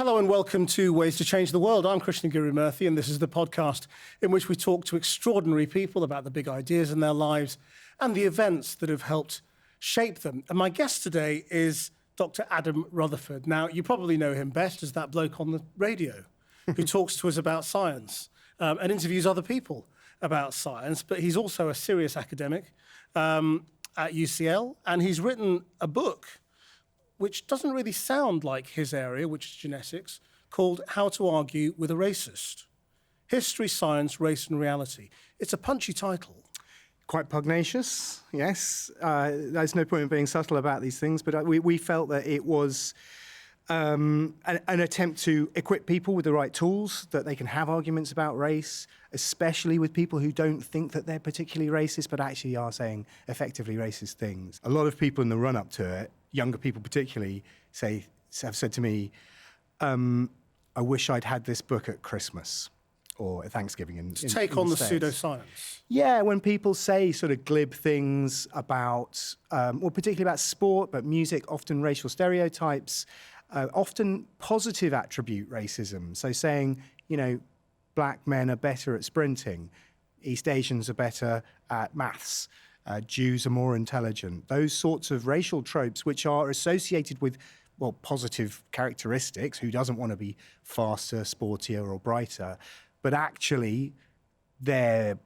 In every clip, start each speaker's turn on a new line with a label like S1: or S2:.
S1: Hello and welcome to Ways to Change the World. I'm Krishnan Murthy, and this is the podcast in which we talk to extraordinary people about the big ideas in their lives and the events that have helped shape them. And my guest today is Dr. Adam Rutherford. Now, you probably know him best as that bloke on the radio who talks to us about science and interviews other people about science, but he's also a serious academic at UCL, and he's written a book which doesn't really sound like his area, which is genetics, called How to Argue with a Racist: History, Science, Race and Reality. It's a punchy title.
S2: Quite pugnacious, yes. There's no point in being subtle about these things, but we felt that it was an attempt to equip people with the right tools, that they can have arguments about race, especially with people who don't think that they're particularly racist, but actually are saying effectively racist things. A lot of people in the run-up to it, younger people particularly, have said to me, I wish I'd had this book at Christmas or at Thanksgiving.
S1: To take on the pseudoscience.
S2: Yeah, when people say sort of glib things about, particularly about sport, but music, often racial stereotypes, often positive attribute racism. So saying, black men are better at sprinting, East Asians are better at maths, Jews are more intelligent. Those sorts of racial tropes which are associated with, positive characteristics. Who doesn't want to be faster, sportier or brighter? But actually, they're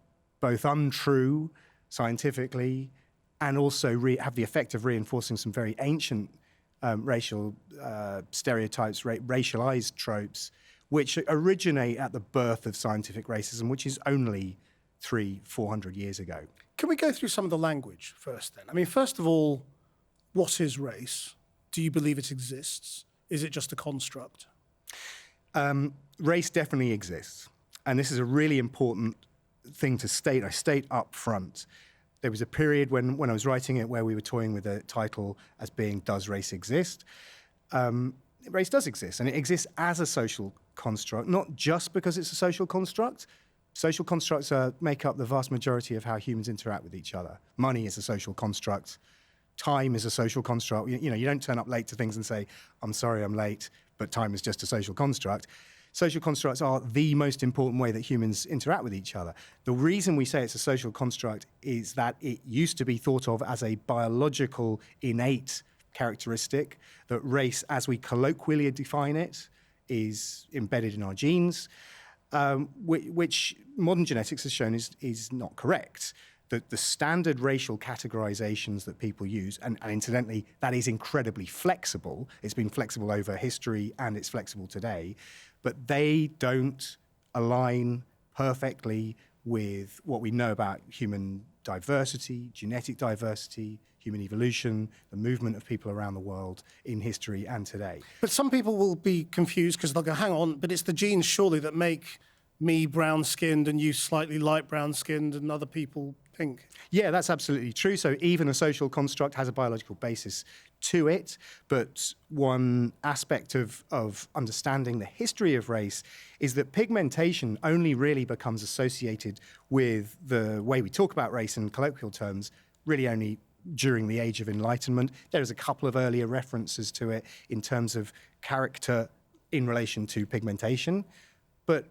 S2: both untrue scientifically and also have the effect of reinforcing some very ancient racial stereotypes, racialized tropes, which originate at the birth of scientific racism, which is only 300-400 years ago.
S1: Can we go through some of the language first then? I mean, first of all, what is race? Do you believe it exists? Is it just a construct?
S2: Race definitely exists. And this is a really important thing to state. I state up front. There was a period when I was writing it where we were toying with the title as being, does race exist? Race does exist, and it exists as a social construct, not just because it's a social construct. Social constructs make up the vast majority of how humans interact with each other. Money is a social construct. Time is a social construct. You don't turn up late to things and say, I'm sorry I'm late, but time is just a social construct. Social constructs are the most important way that humans interact with each other. The reason we say it's a social construct is that it used to be thought of as a biological, innate characteristic, that race, as we colloquially define it, is embedded in our genes, which modern genetics has shown is not correct. The standard racial categorizations that people use, and incidentally, that is incredibly flexible. It's been flexible over history and it's flexible today, but they don't align perfectly with what we know about human diversity, genetic diversity, human evolution, the movement of people around the world in history and today.
S1: But some people will be confused because they'll go, hang on, but it's the genes surely that make me brown-skinned and you slightly light brown-skinned and other people pink.
S2: Yeah, that's absolutely true. So even a social construct has a biological basis to it, but one aspect of understanding the history of race is that pigmentation only really becomes associated with the way we talk about race in colloquial terms really only during the Age of Enlightenment. There's a couple of earlier references to it in terms of character in relation to pigmentation, but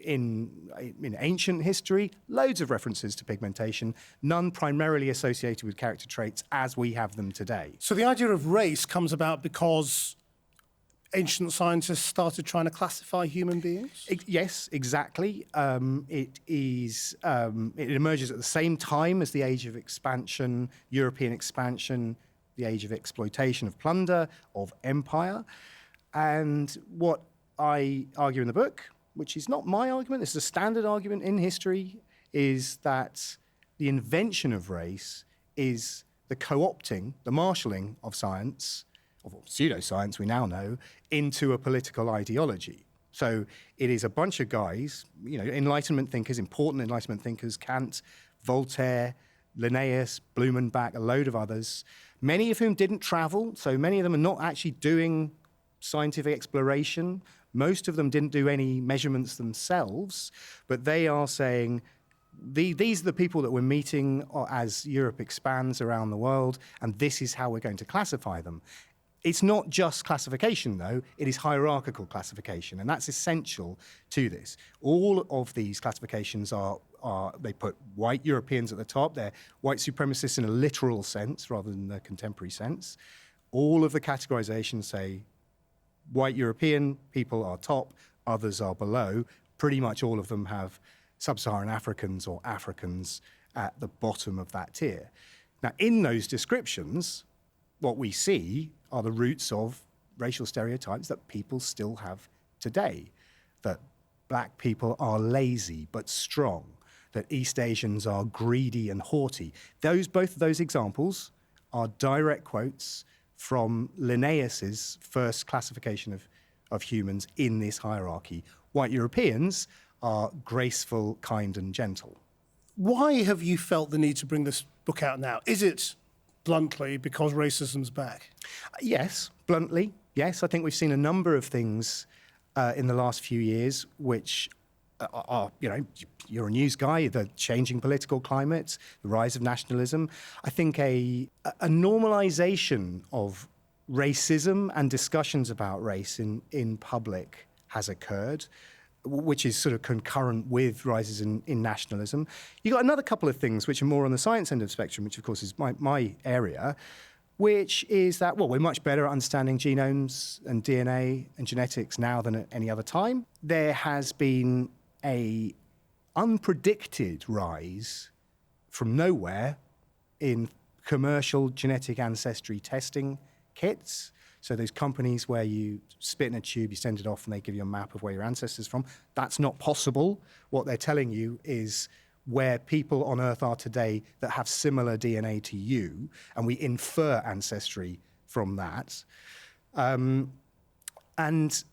S2: in ancient history, loads of references to pigmentation, none primarily associated with character traits as we have them today.
S1: So the idea of race comes about because ancient scientists started trying to classify human beings?
S2: Yes, exactly. It emerges at the same time as the age of expansion, European expansion, the age of exploitation, of plunder, of empire. And what I argue in the book, which is not my argument, this is a standard argument in history, is that the invention of race is the co-opting, the marshalling of science, of pseudoscience we now know, into a political ideology. So it is a bunch of guys, Enlightenment thinkers, important Enlightenment thinkers, Kant, Voltaire, Linnaeus, Blumenbach, a load of others, many of whom didn't travel, so many of them are not actually doing scientific exploration. Most of them didn't do any measurements themselves, but they are saying, these are the people that we're meeting as Europe expands around the world, and this is how we're going to classify them. It's not just classification, though. It is hierarchical classification, and that's essential to this. All of these classifications they put white Europeans at the top. They're white supremacists in a literal sense rather than the contemporary sense. All of the categorizations say white European people are top, others are below. Pretty much all of them have sub-Saharan Africans or Africans at the bottom of that tier. Now, in those descriptions, what we see are the roots of racial stereotypes that people still have today. That black people are lazy but strong, that East Asians are greedy and haughty. Both of those examples are direct quotes from Linnaeus's first classification of humans in this hierarchy. White Europeans are graceful, kind, and gentle.
S1: Why have you felt the need to bring this book out now? Is it, bluntly, because racism's back?
S2: Yes, bluntly, yes. I think we've seen a number of things in the last few years which are, you're a news guy, the changing political climate, the rise of nationalism. I think a normalization of racism and discussions about race in public has occurred, which is sort of concurrent with rises in nationalism. You've got another couple of things which are more on the science end of the spectrum, which of course is my area, which is that, we're much better at understanding genomes and DNA and genetics now than at any other time. There has been a unpredicted rise from nowhere in commercial genetic ancestry testing kits. So those companies where you spit in a tube, you send it off, and they give you a map of where your ancestors are from. That's not possible. What they're telling you is where people on Earth are today that have similar DNA to you, and we infer ancestry from that. And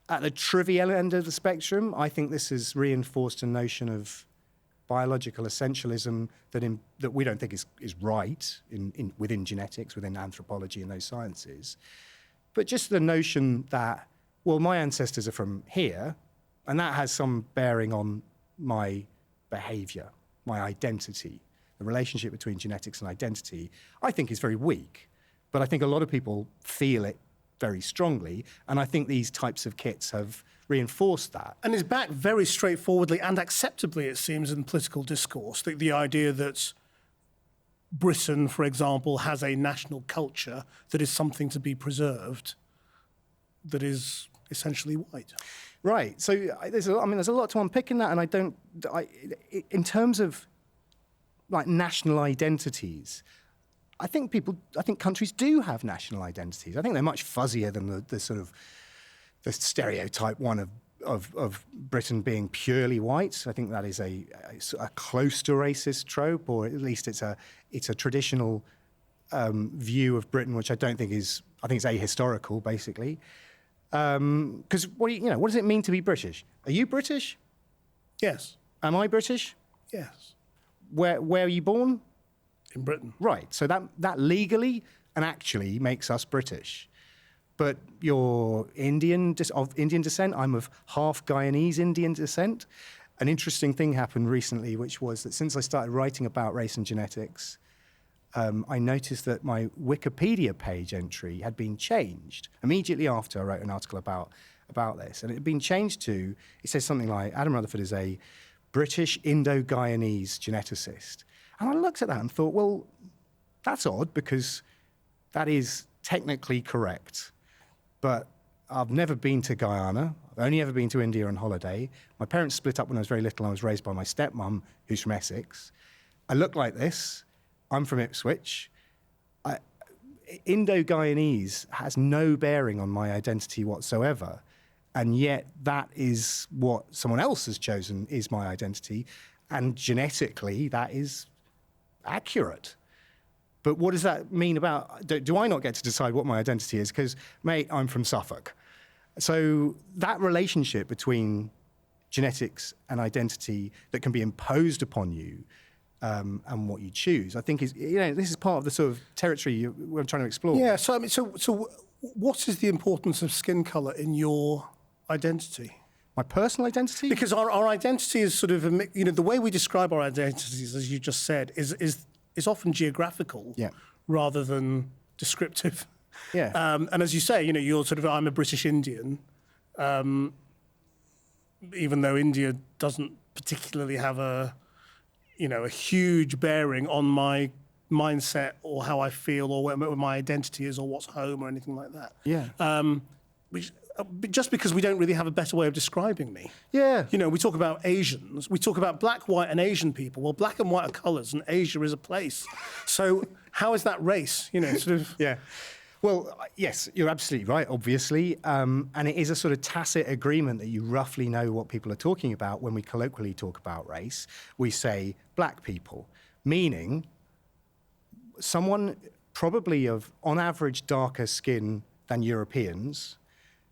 S2: at the trivial end of the spectrum, I think this has reinforced a notion of biological essentialism that we don't think is right within genetics, within anthropology and those sciences. But just the notion that, my ancestors are from here, and that has some bearing on my behavior, my identity. The relationship between genetics and identity, I think, is very weak. But I think a lot of people feel it very strongly, and I think these types of kits have reinforced that.
S1: And is back very straightforwardly and acceptably, it seems, in political discourse. The idea that Britain, for example, has a national culture that is something to be preserved, that is essentially white.
S2: Right. So there's a lot to unpick in that, and in terms of like national identities, I think countries do have national identities. I think they're much fuzzier than the sort of the stereotype one of Britain being purely white. I think that is a close to racist trope, or at least it's a traditional view of Britain, which I don't think is. I think it's ahistorical, basically. Because what does it mean to be British? Are you British?
S1: Yes.
S2: Am I British?
S1: Yes.
S2: Where are you born?
S1: In Britain.
S2: Right. So that legally and actually makes us British. But you're of Indian descent. I'm of half Guyanese Indian descent. An interesting thing happened recently, which was that since I started writing about race and genetics, I noticed that my Wikipedia page entry had been changed immediately after I wrote an article about this. And it had been changed to, it says something like, Adam Rutherford is a British Indo-Guyanese geneticist. And I looked at that and thought, well, that's odd, because that is technically correct. But I've never been to Guyana. I've only ever been to India on holiday. My parents split up when I was very little, and I was raised by my stepmom, who's from Essex. I look like this. I'm from Ipswich. Indo-Guyanese has no bearing on my identity whatsoever. And yet that is what someone else has chosen is my identity. And genetically, that is accurate. But what does that mean about, do I not get to decide what my identity is? Because, mate, I'm from Suffolk. So that relationship between genetics and identity that can be imposed upon you and what you choose, I think is, this is part of the sort of territory we're trying to explore.
S1: Yeah, so what is the importance of skin colour in your identity?
S2: My personal identity?
S1: Because our identity is sort of, the way we describe our identities, as you just said, is often geographical rather than descriptive.
S2: Yeah.
S1: And as you say, you're sort of, I'm a British Indian, even though India doesn't particularly have a huge bearing on my mindset or how I feel or what my identity is or what's home or anything like that.
S2: Yeah.
S1: Just because we don't really have a better way of describing me.
S2: Yeah.
S1: We talk about Asians, we talk about black, white, and Asian people. Well, black and white are colours, and Asia is a place. So how is that race? Sort of.
S2: Yeah. Well, yes, you're absolutely right, obviously. And it is a sort of tacit agreement that you roughly know what people are talking about when we colloquially talk about race. We say black people, meaning someone probably of, on average, darker skin than Europeans,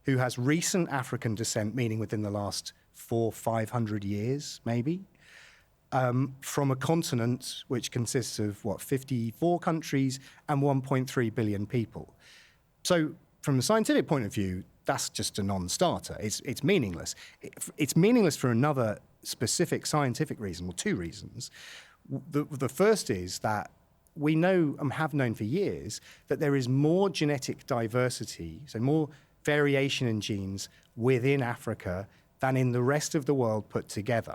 S2: who has recent African descent, meaning within the last 400-500 years, maybe, from a continent which consists of, 54 countries and 1.3 billion people. So from a scientific point of view, that's just a non-starter. It's meaningless. It's meaningless for another specific scientific reason, or two reasons. The first is that we know and have known for years that there is more genetic diversity, so more variation in genes within Africa than in the rest of the world put together.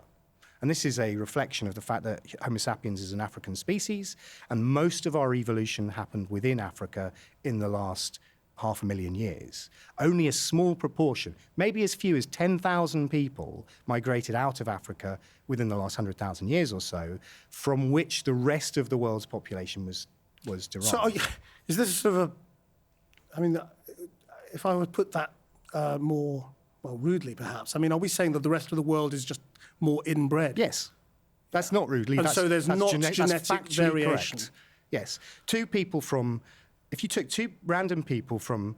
S2: And this is a reflection of the fact that Homo sapiens is an African species, and most of our evolution happened within Africa in the last 500,000 years. Only a small proportion, maybe as few as 10,000 people, migrated out of Africa within the last 100,000 years or so, from which the rest of the world's population was derived.
S1: So is this sort of if I would put that more, rudely perhaps, are we saying that the rest of the world is just more inbred?
S2: Yes. That's not rudely.
S1: And so there's not genetic variation?
S2: Correct. Yes. If you took two random people from,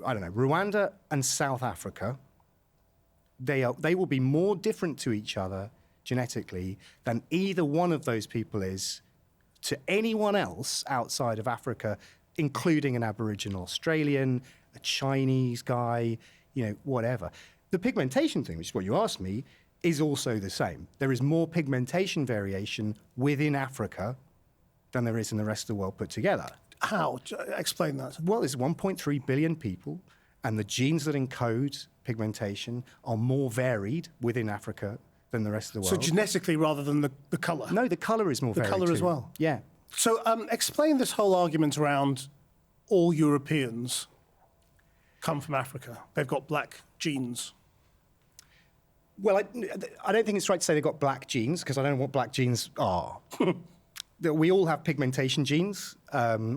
S2: Rwanda and South Africa, they will be more different to each other genetically than either one of those people is to anyone else outside of Africa, including an Aboriginal Australian, a Chinese guy, whatever. The pigmentation thing, which is what you asked me, is also the same. There is more pigmentation variation within Africa than there is in the rest of the world put together.
S1: How? Explain that.
S2: Well, there's 1.3 billion people, and the genes that encode pigmentation are more varied within Africa than the rest of the world.
S1: So genetically rather than the colour?
S2: No, the colour is more varied.
S1: The colour
S2: too.
S1: as well?
S2: Yeah.
S1: So explain this whole argument around all Europeans come from Africa. They've got black genes.
S2: Well, I don't think it's right to say they've got black genes, because I don't know what black genes are. We all have pigmentation genes.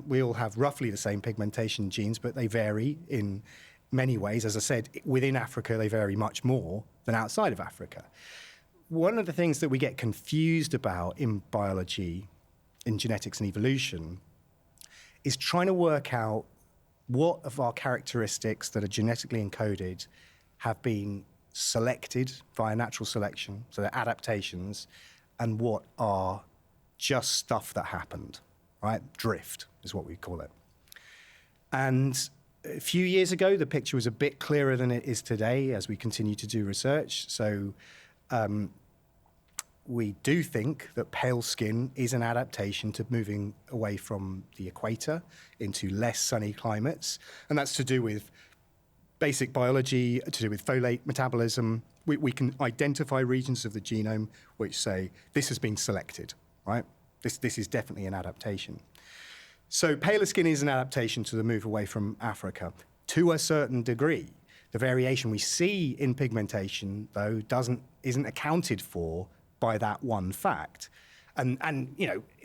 S2: We all have roughly the same pigmentation genes, but they vary in many ways. As I said, within Africa, they vary much more than outside of Africa. One of the things that we get confused about in biology, in genetics and evolution, is trying to work out what of our characteristics that are genetically encoded have been selected via natural selection, so they're adaptations, and what are just stuff that happened, right? Drift is what we call it. And a few years ago, the picture was a bit clearer than it is today as we continue to do research. So we do think that pale skin is an adaptation to moving away from the equator into less sunny climates. And that's to do with basic biology, to do with folate metabolism. We can identify regions of the genome which say this has been selected, right? This is definitely an adaptation. So paler skin is an adaptation to the move away from Africa to a certain degree. The variation we see in pigmentation, though, isn't accounted for by that one fact. And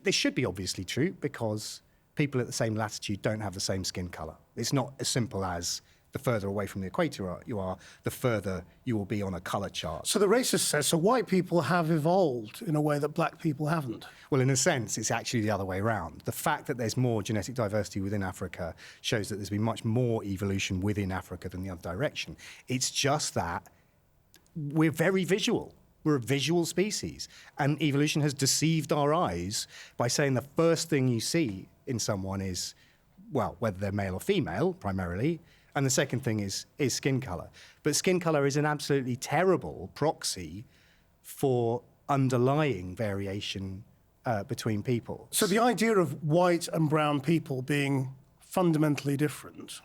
S2: this should be obviously true, because people at the same latitude don't have the same skin color. It's not as simple as the further away from the equator you are, the further you will be on a color chart.
S1: So the racist says, so white people have evolved in a way that black people haven't?
S2: Well, in a sense, it's actually the other way around. The fact that there's more genetic diversity within Africa shows that there's been much more evolution within Africa than the other direction. It's just that we're very visual. We're a visual species. And evolution has deceived our eyes by saying the first thing you see in someone is, well, whether they're male or female, primarily, and the second thing is skin color. But skin color is an absolutely terrible proxy for underlying variation between people.
S1: So the idea of white and brown people being fundamentally different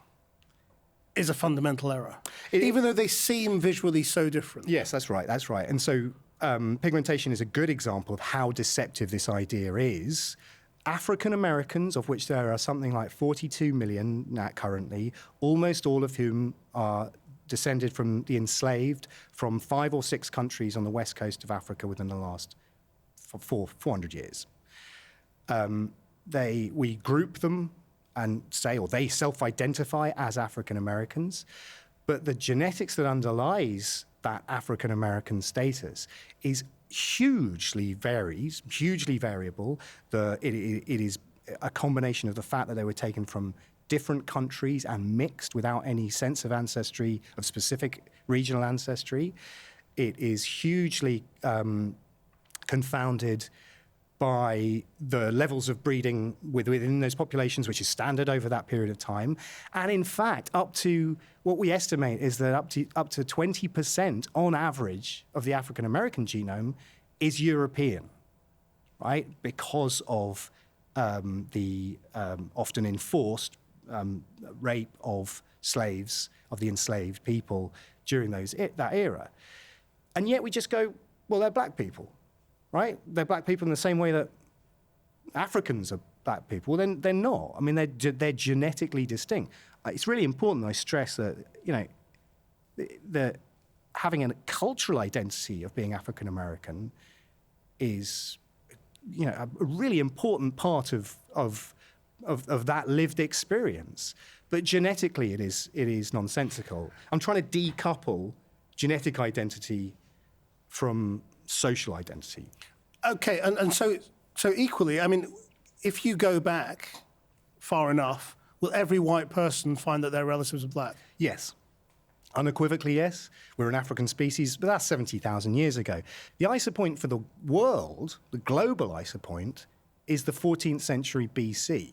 S1: is a fundamental error, even though they seem visually so different.
S2: Yes, that's right. That's right. And so pigmentation is a good example of how deceptive this idea is. African Americans, of which there are something like 42 million currently, almost all of whom are descended from the enslaved from 5 or 6 countries on the west coast of Africa within the last 400 years. We group them and say, or they self-identify as African Americans, but the genetics that underlies that African American status is hugely variable. It is a combination of the fact that they were taken from different countries and mixed without any sense of ancestry, of specific regional ancestry. It is hugely confounded by the levels of breeding within those populations, which is standard over that period of time. And in fact, up to what we estimate is that up to 20% on average of the African American genome is European, right? Because of the often enforced rape of slaves, of the enslaved people during that era. And yet we just go, well, they're black people. Right? They're black people in the same way that Africans are black people. Well, then they're not. I mean, they're genetically distinct. It's really important that I stress that, that having a cultural identity of being African American is, a really important part of that lived experience. But genetically, it is nonsensical. I'm trying to decouple genetic identity from social identity.
S1: Okay, and so equally, I mean, if you go back far enough, will every white person find that their relatives are black?
S2: Yes. Unequivocally, yes. We're an African species, but that's 70,000 years ago. The isopoint for the world, the global isopoint, is the 14th century BC.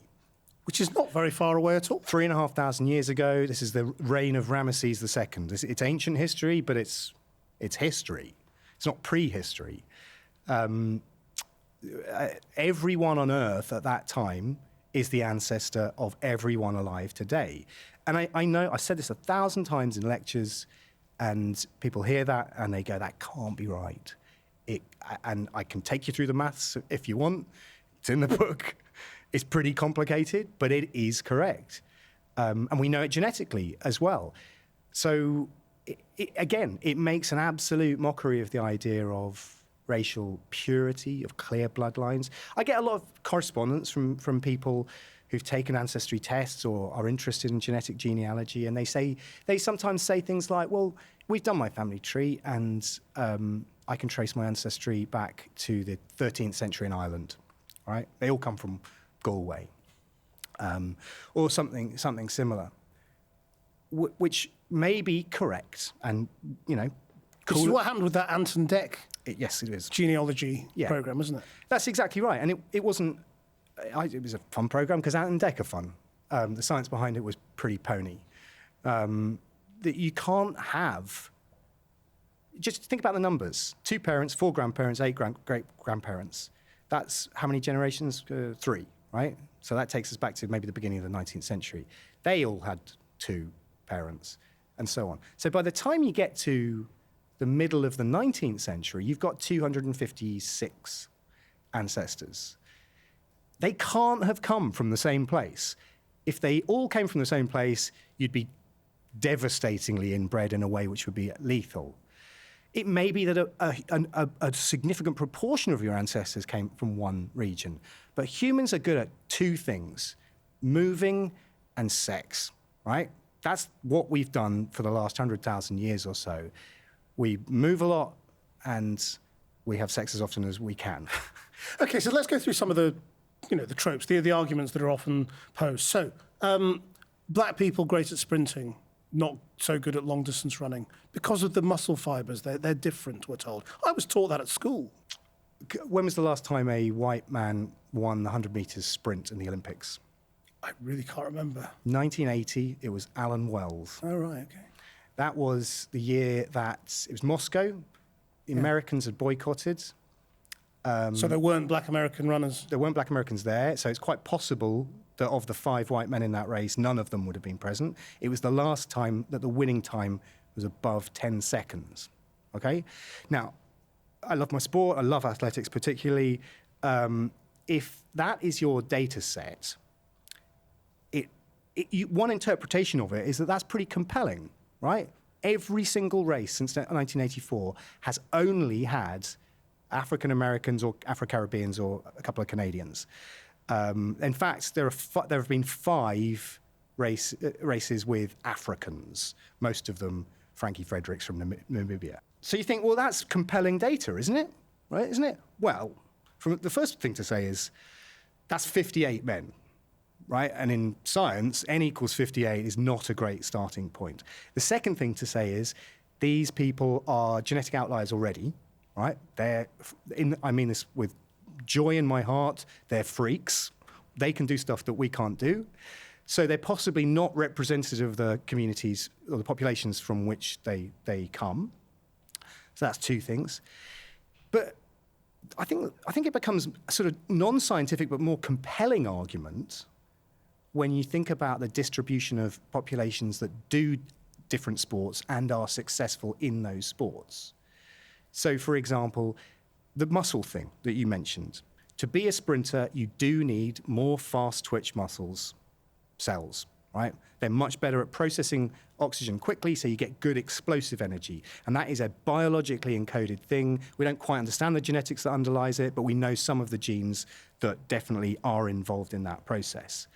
S1: Which is not very far away at all.
S2: 3,500 years ago, this is the reign of Ramesses II. It's ancient history, but it's history. It's not prehistory. Everyone on Earth at that time is the ancestor of everyone alive today. And I know, I've said this 1,000 times in lectures, and people hear that and they go, that can't be right. And I can take you through the maths if you want. It's in the book. It's pretty complicated, but it is correct. And we know it genetically as well. So again, it makes an absolute mockery of the idea of racial purity, of clear bloodlines. I get a lot of correspondence from people who've taken ancestry tests or are interested in genetic genealogy, and they sometimes say things like, well, we've done my family tree, and I can trace my ancestry back to the 13th century in Ireland, right? They all come from Galway, or something similar, which may be correct, and
S1: This is what happened with that Anton Deck.
S2: Yes, it is.
S1: Genealogy program, isn't it?
S2: That's exactly right, and it wasn't. It was a fun program because Anton Deck are fun. The science behind it was pretty pony. That you can't have. Just think about the numbers: 2 parents, 4 grandparents, 8 great grandparents. That's how many generations? 3, right? So that takes us back to maybe the beginning of the 19th century. They all had 2 parents, and so on. So by the time you get to the middle of the 19th century, you've got 256 ancestors. They can't have come from the same place. If they all came from the same place, you'd be devastatingly inbred in a way which would be lethal. It may be that a significant proportion of your ancestors came from one region, but humans are good at 2 things: moving and sex, right? That's what we've done for the last 100,000 years or so. We move a lot, and we have sex as often as we can.
S1: Okay, so let's go through some of the tropes, the arguments that are often posed. So, black people great at sprinting, not so good at long-distance running because of the muscle fibers. They're different, we're told. I was taught that at school.
S2: When was the last time a white man won the 100 meters sprint in the Olympics?
S1: I really can't remember.
S2: 1980, it was Alan Wells.
S1: Oh, right, okay.
S2: That was the year that it was Moscow. The Americans had boycotted.
S1: So there weren't black American runners?
S2: There weren't black Americans there, so it's quite possible that of the 5 white men in that race, none of them would have been present. It was the last time that the winning time was above 10 seconds, okay? Now, I love my sport, I love athletics particularly. If that is your data set, one interpretation of it is that that's pretty compelling, right? Every single race since 1984 has only had African Americans or Afro-Caribbeans or a couple of Canadians. In fact, there have been 5 races with Africans, most of them Frankie Fredericks from Namibia. So you think, well, that's compelling data, isn't it? Right? Isn't it? Well, the first thing to say is that's 58 men. Right? And in science, n equals 58 is not a great starting point. The second thing to say is these people are genetic outliers already, right? I mean this with joy in my heart, they're freaks. They can do stuff that we can't do. So they're possibly not representative of the communities or the populations from which they come. So that's 2 things. But I think it becomes a sort of non-scientific but more compelling argument when you think about the distribution of populations that do different sports and are successful in those sports. So, for example, the muscle thing that you mentioned. To be a sprinter, you do need more fast twitch cells, right? They're much better at processing oxygen quickly, so you get good explosive energy. And that is a biologically encoded thing. We don't quite understand the genetics that underlies it, but we know some of the genes that definitely are involved in that process.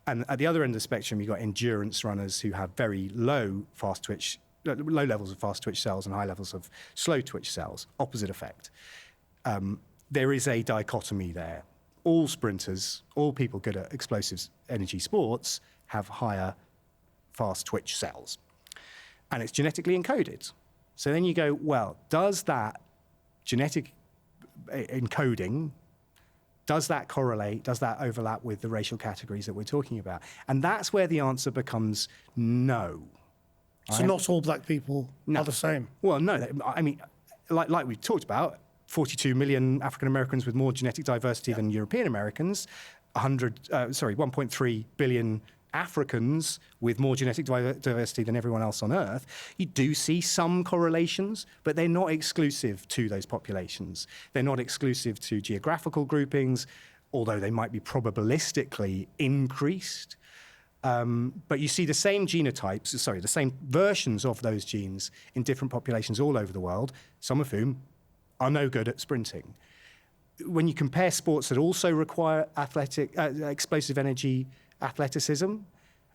S2: And at the other end of the spectrum, you've got endurance runners who have very low levels of fast twitch cells and high levels of slow twitch cells, opposite effect. There is a dichotomy there. All sprinters, all people good at explosive energy sports have higher fast twitch cells. And it's genetically encoded. So then you go, well, does that genetic encoding, does that correlate, does that overlap with the racial categories that we're talking about? And that's where the answer becomes no.
S1: Right? So not all black people are the same?
S2: Well, no. I mean, like we talked about, 42 million African Americans with more genetic diversity than European Americans, 1.3 billion Africans with more genetic diversity than everyone else on Earth. You do see some correlations, but they're not exclusive to those populations. They're not exclusive to geographical groupings, although they might be probabilistically increased. But you see the same the same versions of those genes in different populations all over the world, some of whom are no good at sprinting. When you compare sports that also require explosive energy athleticism,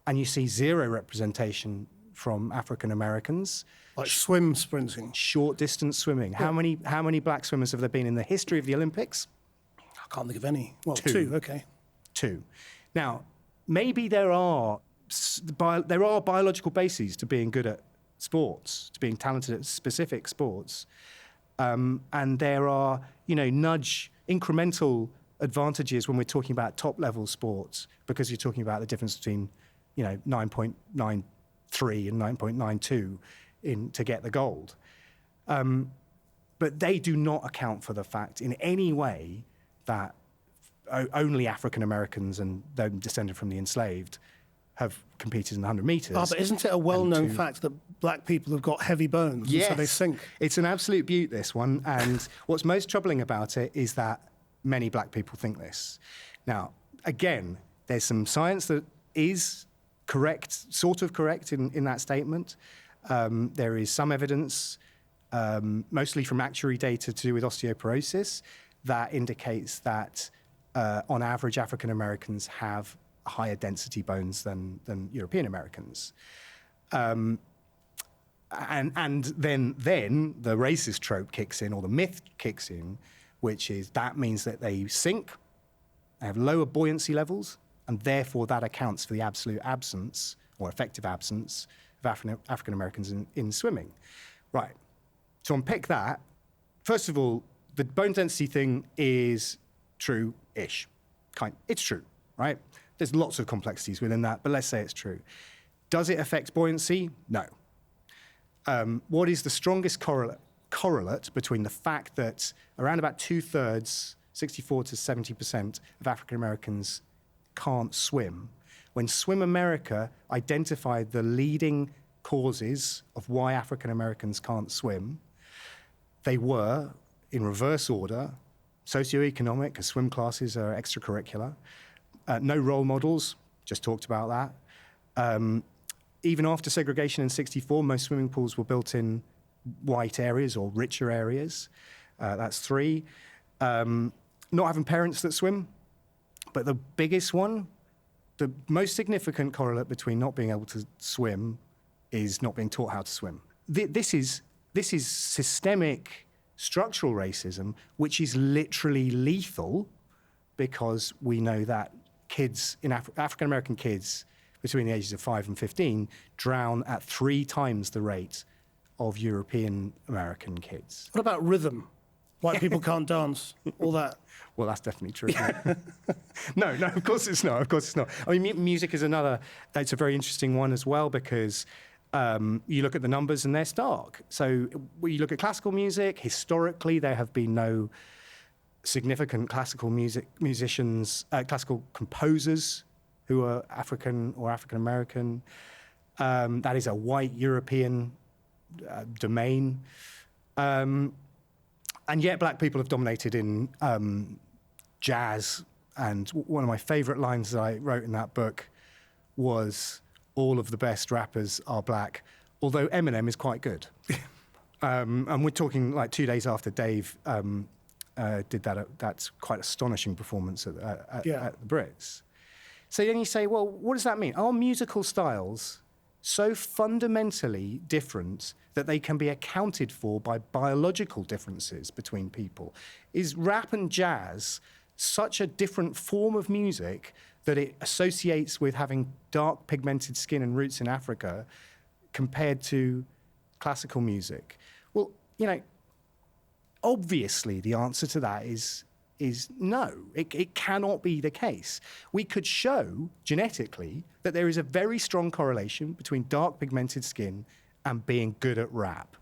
S2: and you see 0 representation from African Americans.
S1: Like swim sprinting?
S2: Short distance swimming. Yeah. How many black swimmers have there been in the history of the Olympics?
S1: I can't think of any. Well, 2, okay.
S2: 2. Now, maybe there are biological bases to being good at sports, to being talented at specific sports, and there are, incremental advantages when we're talking about top-level sports, because you're talking about the difference between, 9.93 and 9.92 to get the gold. But they do not account for the fact in any way that only African Americans and them descended from the enslaved have competed in the 100 meters.
S1: But isn't it a well-known fact that black people have got heavy bones,
S2: yes,
S1: and so they sink?
S2: It's an absolute beaut, this one. And what's most troubling about it is that many black people think this. Now, again, there's some science that is correct, sort of correct in that statement. There is some evidence, mostly from actuary data to do with osteoporosis, that indicates that on average, African Americans have higher density bones than European Americans. And then the racist trope kicks in, or the myth kicks in, which is that means that they sink, they have lower buoyancy levels, and therefore that accounts for the absolute absence, or effective absence, of African Americans in swimming. Right, to unpick that, first of all, the bone density thing is true-ish. It's true, right? There's lots of complexities within that, but let's say it's true. Does it affect buoyancy? No. What is the strongest correlate between the fact that around about 2/3, 64 to 70% of African Americans can't swim. When Swim America identified the leading causes of why African Americans can't swim, they were, in reverse order, socioeconomic, because swim classes are extracurricular, no role models, just talked about that. Even after segregation in '64, most swimming pools were built in white areas or richer areas. That's 3. Not having parents that swim, but the biggest one, the most significant correlate between not being able to swim is not being taught how to swim. This is systemic structural racism, which is literally lethal, because we know that kids, African American kids between the ages of 5 and 15, drown at 3 times the rate of European American kids.
S1: What about rhythm? White people can't dance, all that.
S2: Well, that's definitely true. No, of course it's not. Of course it's not. I mean, music is it's a very interesting one as well, because you look at the numbers and they're stark. So when you look at classical music, historically there have been no significant classical classical composers who are African or African American. That is a white European domain. And yet black people have dominated in jazz. And one of my favorite lines that I wrote in that book was, all of the best rappers are black, although Eminem is quite good. And we're talking like 2 days after Dave did that's quite astonishing performance at the Brits. So then you say, well, what does that mean? Are musical styles so fundamentally different that they can be accounted for by biological differences between people? Is rap and jazz such a different form of music that it associates with having dark pigmented skin and roots in Africa compared to classical music? Well, obviously the answer to that is no. It cannot be the case. We could show genetically that there is a very strong correlation between dark pigmented skin and being good at rap.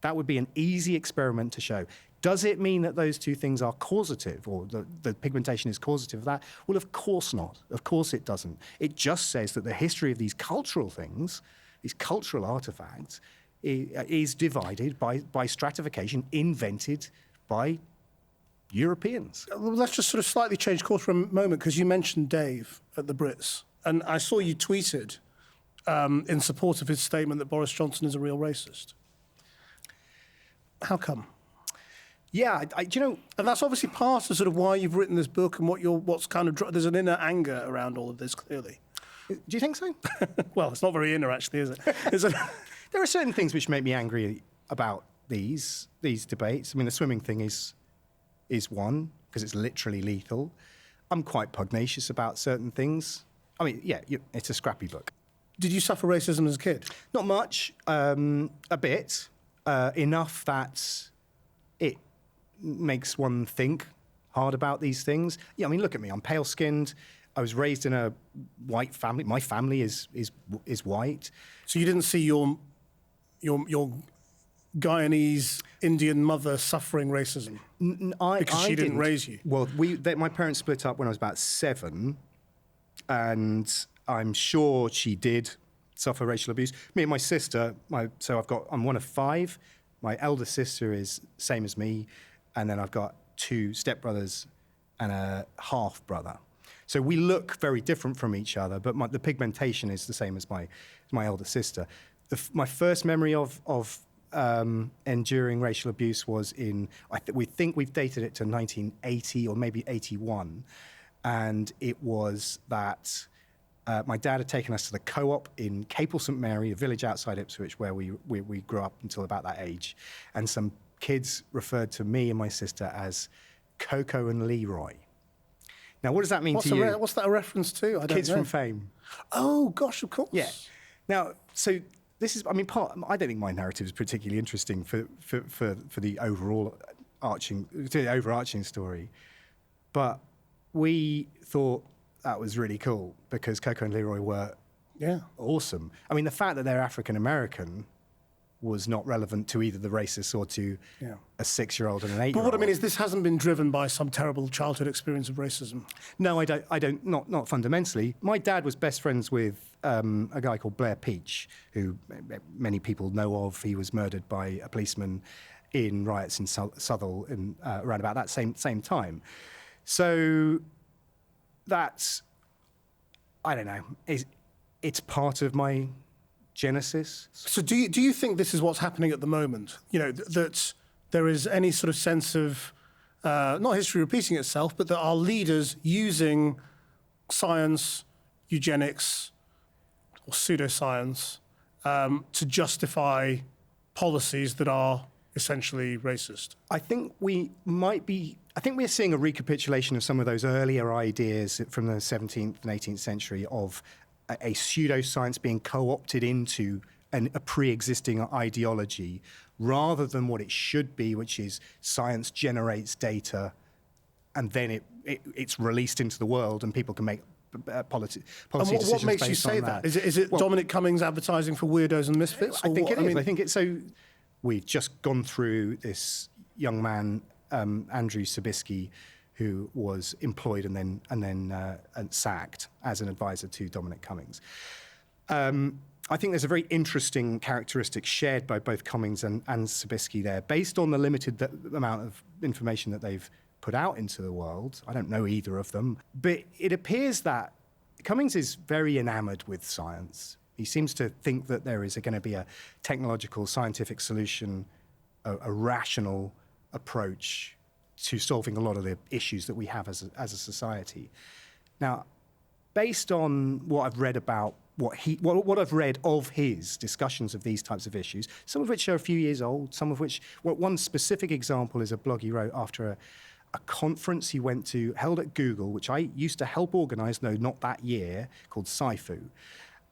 S2: That would be an easy experiment to show. Does it mean that those two things are causative, or the pigmentation is causative of that? Well, of course not. Of course it doesn't. It just says that the history of these cultural things, these cultural artifacts, is divided by stratification invented by Europeans.
S1: Well, let's just sort of slightly change course for a moment, because you mentioned Dave at the Brits, and I saw you tweeted in support of his statement that Boris Johnson is a real racist. How come?
S2: Yeah,
S1: and that's obviously part of sort of why you've written this book and what's kind of there's an inner anger around all of this, clearly.
S2: Do you think so?
S1: Well, it's not very inner, actually, is it?
S2: There are certain things which make me angry about these debates. I mean, the swimming thing is one, because it's literally lethal. I'm quite pugnacious about certain things. I mean, yeah, it's a scrappy book.
S1: Did you suffer racism as a kid?
S2: Not much, a bit, enough that it makes one think hard about these things. Yeah, I mean, look at me. I'm pale-skinned. I was raised in a white family. My family is white.
S1: So you didn't see your Guyanese Indian mother suffering racism because she didn't raise you?
S2: Well, my parents split up when I was about 7, and I'm sure she did suffer racial abuse. Me and my sister. I'm one of 5. My elder sister is same as me, and then I've got 2 stepbrothers and a half brother. So we look very different from each other, but the pigmentation is the same as my elder sister. My first memory of enduring racial abuse was we think we've dated it to 1980 or maybe 81, and it was that my dad had taken us to the co-op in Capel St Mary, a village outside Ipswich, where we grew up until about that age, and some kids referred to me and my sister as Coco and Leroy. Now, what does that mean to you?
S1: What's that a reference to? I don't
S2: Kids
S1: know.
S2: from Fame.
S1: Oh, gosh, of course.
S2: Yeah. Now, so this is, I mean, I don't think my narrative is particularly interesting for the overarching story, but we thought that was really cool because Coco and Leroy were awesome. I mean, the fact that they're African American was not relevant to either the racists or to a 6-year-old and an 8-year-old.
S1: But what I mean is this hasn't been driven by some terrible childhood experience of racism.
S2: No, I don't, not fundamentally. My dad was best friends with a guy called Blair Peach, who many people know of. He was murdered by a policeman in riots in Southall around about that same time. So that's, I don't know, it's part of my genesis.
S1: So do you think this is what's happening at the moment? You know, that there is any sort of sense of, not history repeating itself, but that our leaders using science, eugenics, or pseudoscience to justify policies that are essentially racist?
S2: I think we're seeing a recapitulation of some of those earlier ideas from the 17th and 18th century of a pseudoscience being co-opted into a pre-existing ideology rather than what it should be, which is science generates data and then it's released into the world and people can make policy decisions.
S1: What makes you say that? Is it Dominic Cummings advertising for weirdos and misfits?
S2: I think it is. I think it's so. We've just gone through this young man, Andrew Sabisky, who was employed and then sacked as an advisor to Dominic Cummings. I think there's a very interesting characteristic shared by both Cummings and Sabisky there, based on the limited amount of information that they've put out into the world. I don't know either of them, but it appears that Cummings is very enamored with science. He seems to think that there is going to be a technological, scientific solution, a rational approach to solving a lot of the issues that we have as a society. Now, based on what I've read about what I've read of his discussions of these types of issues, some of which are a few years old, some of which, one specific example is a blog he wrote after a conference he went to, held at Google, which I used to help organise, no, not that year, called SciFu.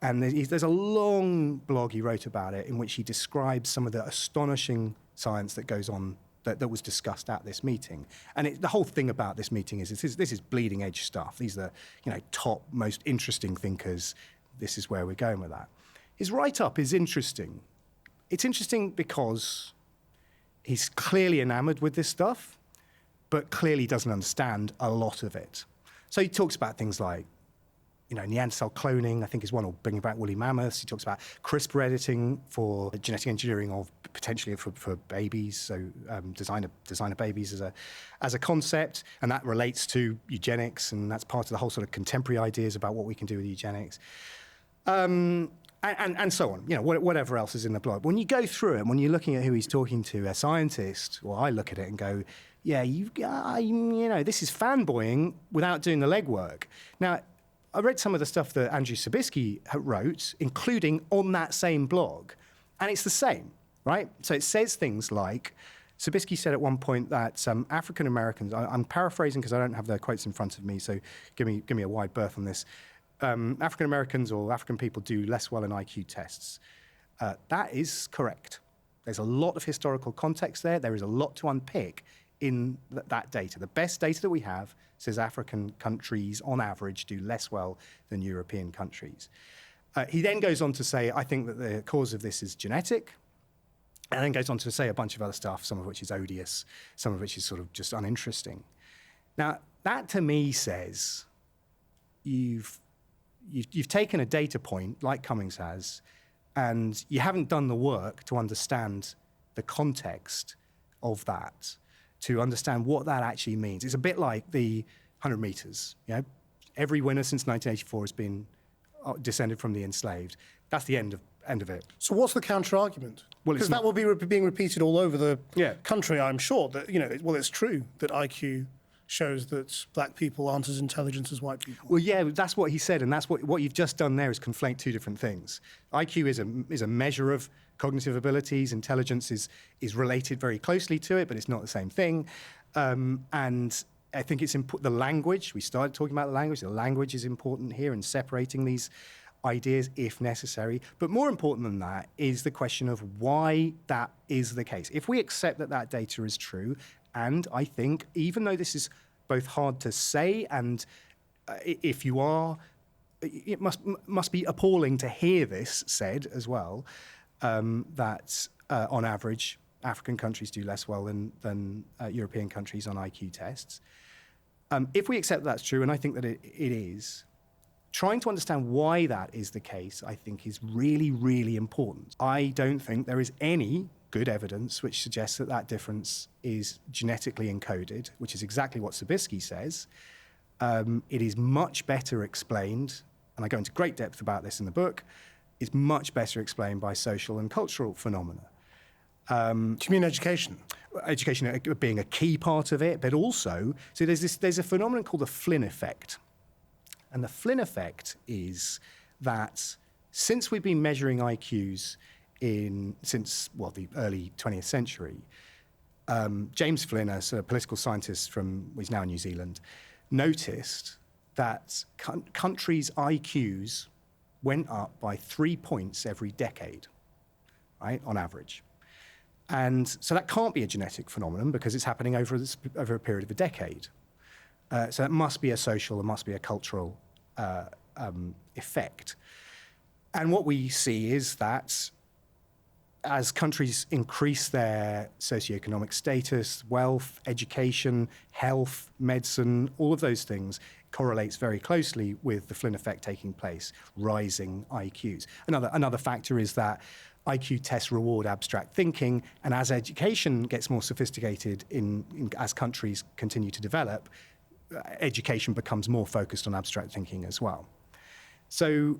S2: And there's a long blog he wrote about it in which he describes some of the astonishing science that goes on that was discussed at this meeting. And the whole thing about this meeting is this is bleeding edge stuff. These are the top, most interesting thinkers. This is where we're going with that. His write-up is interesting. It's interesting because he's clearly enamored with this stuff, but clearly doesn't understand a lot of it. So he talks about things like, Neanderthal cloning, I think is one, or bringing back woolly mammoths. He talks about CRISPR editing for genetic engineering of potentially for babies, so designer babies as a concept, and that relates to eugenics, and that's part of the whole sort of contemporary ideas about what we can do with eugenics. And so on, whatever else is in the blog. When you go through it, when you're looking at who he's talking to, a scientist, well, I look at it and go, yeah, this is fanboying without doing the legwork. Now, I read some of the stuff that Andrew Sabisky wrote, including on that same blog, and it's the same, right? So it says things like, Sabisky said at one point that African Americans, I'm paraphrasing because I don't have the quotes in front of me, so give me a wide berth on this. African Americans or African people do less well in IQ tests. That is correct. There's a lot of historical context there. There is a lot to unpick in that data. The best data that we have says African countries, on average, do less well than European countries. He then goes on to say, I think that the cause of this is genetic, and then goes on to say a bunch of other stuff, some of which is odious, some of which is sort of just uninteresting. Now, that to me says you've taken a data point, like Cummings has, and you haven't done the work to understand the context of that, to understand what that actually means. It's a bit like the 100 meters. Every winner since 1984 has been descended from the enslaved. That's the end of it.
S1: So what's the counter-argument? Because that will be being repeated all over the country, I'm sure. That it's true that IQ shows that black people aren't as intelligent as white people.
S2: Well, yeah, that's what he said, and that's what you've just done there is conflate two different things. IQ is a measure of cognitive abilities. Intelligence is related very closely to it, but it's not the same thing. And I think it's the language. We started talking about the language. The language is important here in separating these ideas if necessary. But more important than that is the question of why that is the case. If we accept that data is true, and I think even though this is both hard to say and if you are, it must be appalling to hear this said as well, that on average, African countries do less well than European countries on IQ tests. If we accept that's true, and I think that it is, trying to understand why that is the case, I think, is really, really important. I don't think there is any good evidence which suggests that that difference is genetically encoded, which is exactly what Sabisky says. It is much better explained, and I go into great depth about this in the book, it's much better explained by social and cultural phenomena.
S1: Do you mean education?
S2: Education being a key part of it, but also, so there's a phenomenon called the Flynn effect. And the Flynn effect is that since we've been measuring IQs since the early 20th century, James Flynn, a sort of political scientist he's now in New Zealand, noticed that countries' IQs went up by 3 points every decade, right, on average. And so that can't be a genetic phenomenon because it's happening over a period of a decade. So it must be a social, it must be a cultural effect. And what we see is that as countries increase their socioeconomic status, wealth, education, health, medicine, all of those things correlates very closely with the Flynn effect taking place, rising IQs. Another factor is that IQ tests reward abstract thinking, and as education gets more sophisticated as countries continue to develop, education becomes more focused on abstract thinking as well. So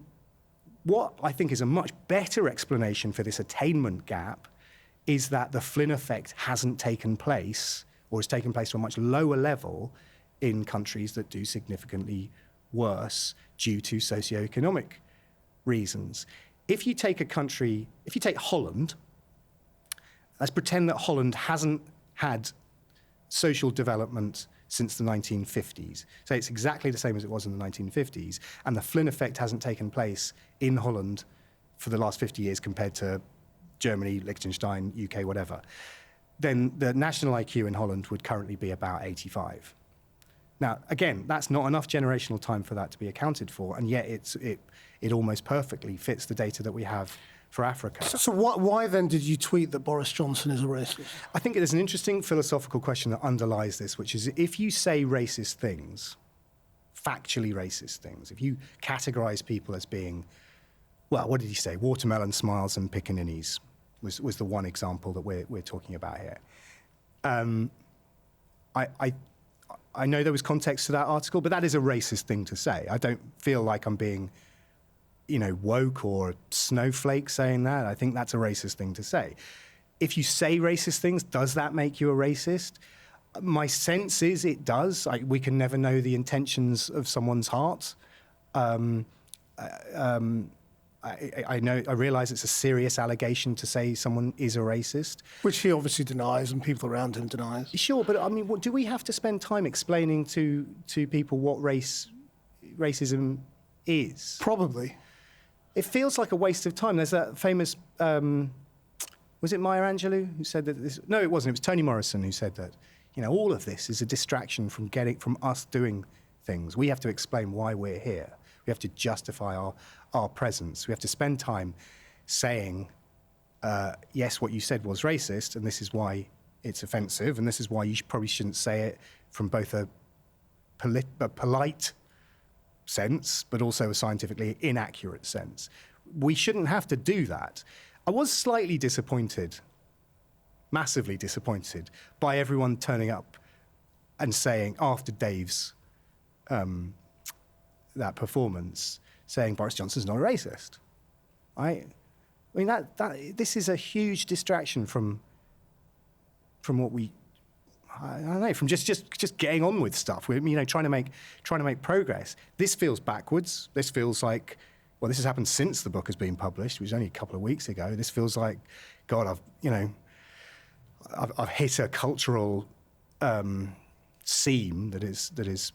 S2: what I think is a much better explanation for this attainment gap is that the Flynn effect hasn't taken place, or has taken place to a much lower level in countries that do significantly worse due to socioeconomic reasons. If you take Holland, let's pretend that Holland hasn't had social development since the 1950s. So it's exactly the same as it was in the 1950s, and the Flynn effect hasn't taken place in Holland for the last 50 years compared to Germany, Liechtenstein, UK, whatever. Then the national IQ in Holland would currently be about 85. Now, again, that's not enough generational time for that to be accounted for, and yet it almost perfectly fits the data that we have for Africa.
S1: So why then did you tweet that Boris Johnson is a racist?
S2: I think there's an interesting philosophical question that underlies this, which is if you say racist things, factually racist things, if you categorize people as being, well, what did he say? Watermelon smiles and pickaninnies was the one example that we're talking about here. I know there was context to that article, but that is a racist thing to say. I don't feel like I'm being, woke or a snowflake saying that. I think that's a racist thing to say. If you say racist things, does that make you a racist? My sense is it does. We can never know the intentions of someone's heart. I realize it's a serious allegation to say someone is a racist.
S1: Which he obviously denies and people around him denies.
S2: Sure, but I mean, do we have to spend time explaining to people what racism is?
S1: Probably.
S2: It feels like a waste of time. There's that famous, was it Maya Angelou who said that this? No, it wasn't. It was Toni Morrison who said that, all of this is a distraction from us doing things. We have to explain why we're here. We have to justify our presence. We have to spend time saying, yes, what you said was racist, and this is why it's offensive, and this is why you probably shouldn't say it from both a polite sense, but also a scientifically inaccurate sense. We shouldn't have to do that. I was slightly disappointed, massively disappointed, by everyone turning up and saying, after Dave's that performance, saying Boris Johnson's not a racist. I mean, this is a huge distraction from what we, I don't know, from just getting on with stuff. We're trying to make progress. This feels backwards. This feels like, well, this has happened since the book has been published. It was only a couple of weeks ago. This feels like, God, I've hit a cultural seam that is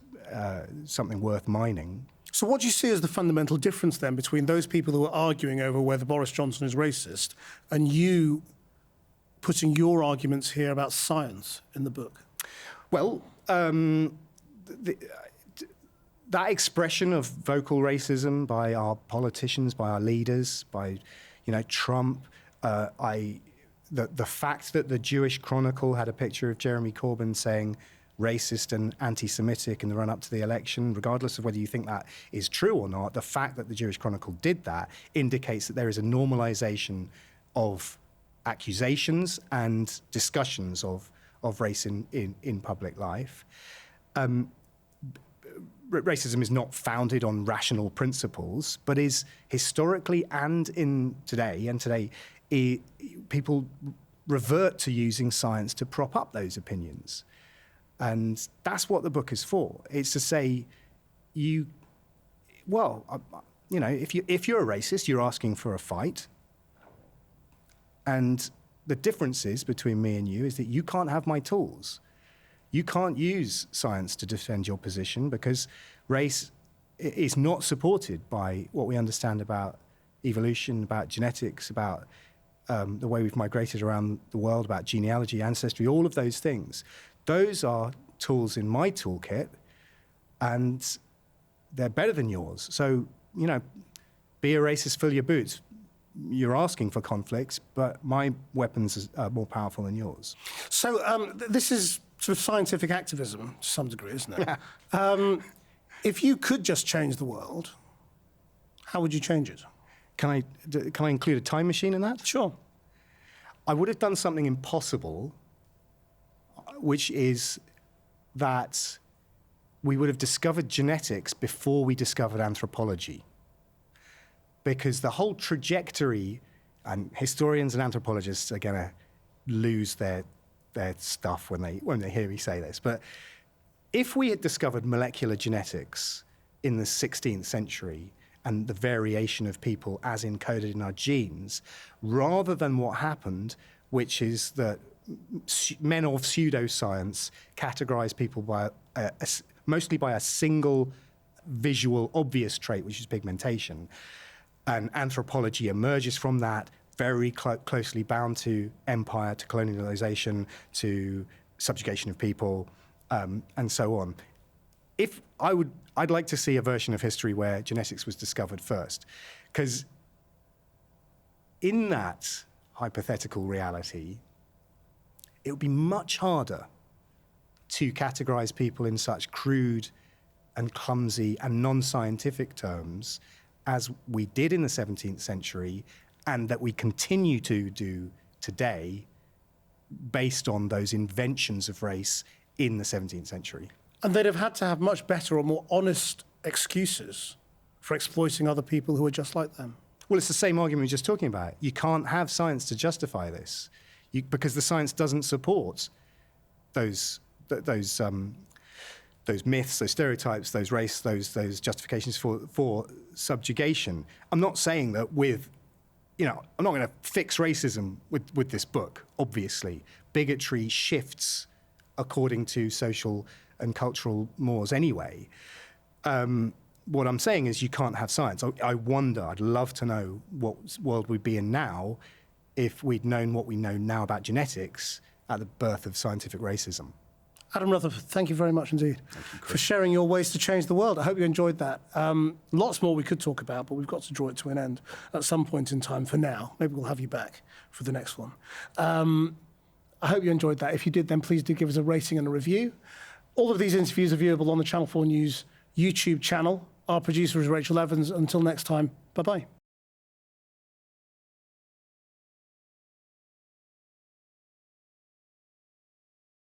S2: something worth mining.
S1: So what do you see as the fundamental difference then between those people who are arguing over whether Boris Johnson is racist and you putting your arguments here about science in the book?
S2: Well, that expression of vocal racism by our politicians, by our leaders, by Trump, the fact that the Jewish Chronicle had a picture of Jeremy Corbyn saying racist and anti-Semitic in the run-up to the election, regardless of whether you think that is true or not, the fact that the Jewish Chronicle did that indicates that there is a normalization of accusations and discussions of race in public life. Racism is not founded on rational principles, but is historically and today, people revert to using science to prop up those opinions. And that's what the book is for. It's to say, if you're a racist, you're asking for a fight. And the differences between me and you is that you can't have my tools. You can't use science to defend your position because race is not supported by what we understand about evolution, about genetics, about the way we've migrated around the world, about genealogy, ancestry, all of those things. Those are tools in my toolkit, and they're better than yours. So, be a racist, fill your boots. You're asking for conflicts, but my weapons are more powerful than yours.
S1: So this is sort of scientific activism to some degree, isn't it? Yeah. If you could just change the world, how would you change it?
S2: Can I include a time machine in that?
S1: Sure.
S2: I would have done something impossible, which is that we would have discovered genetics before we discovered anthropology. Because the whole trajectory, and historians and anthropologists are going to lose their stuff when they hear me say this, but if we had discovered molecular genetics in the 16th century and the variation of people as encoded in our genes, rather than what happened, which is that men of pseudoscience categorize people by mostly by a single visual obvious trait, which is pigmentation. And anthropology emerges from that, very closely bound to empire, to colonialization, to subjugation of people, and so on. I'd like to see a version of history where genetics was discovered first, because in that hypothetical reality, it would be much harder to categorize people in such crude and clumsy and non-scientific terms as we did in the 17th century, and that we continue to do today based on those inventions of race in the 17th century.
S1: And they'd have had to have much better or more honest excuses for exploiting other people who are just like them.
S2: Well, it's the same argument we were just talking about. You can't have science to justify this because the science doesn't support those myths, those stereotypes, those justifications for subjugation. I'm not saying that I'm not going to fix racism with this book, obviously. Bigotry shifts according to social and cultural mores anyway. What I'm saying is you can't have science. I'd love to know what world we'd be in now if we'd known what we know now about genetics at the birth of scientific racism.
S1: Adam Rutherford, thank you very much indeed for sharing your ways to change the world. I hope you enjoyed that. Lots more we could talk about, but we've got to draw it to an end at some point in time for now. Maybe we'll have you back for the next one. I hope you enjoyed that. If you did, then please do give us a rating and a review. All of these interviews are viewable on the Channel 4 News YouTube channel. Our producer is Rachel Evans. Until next time, bye-bye.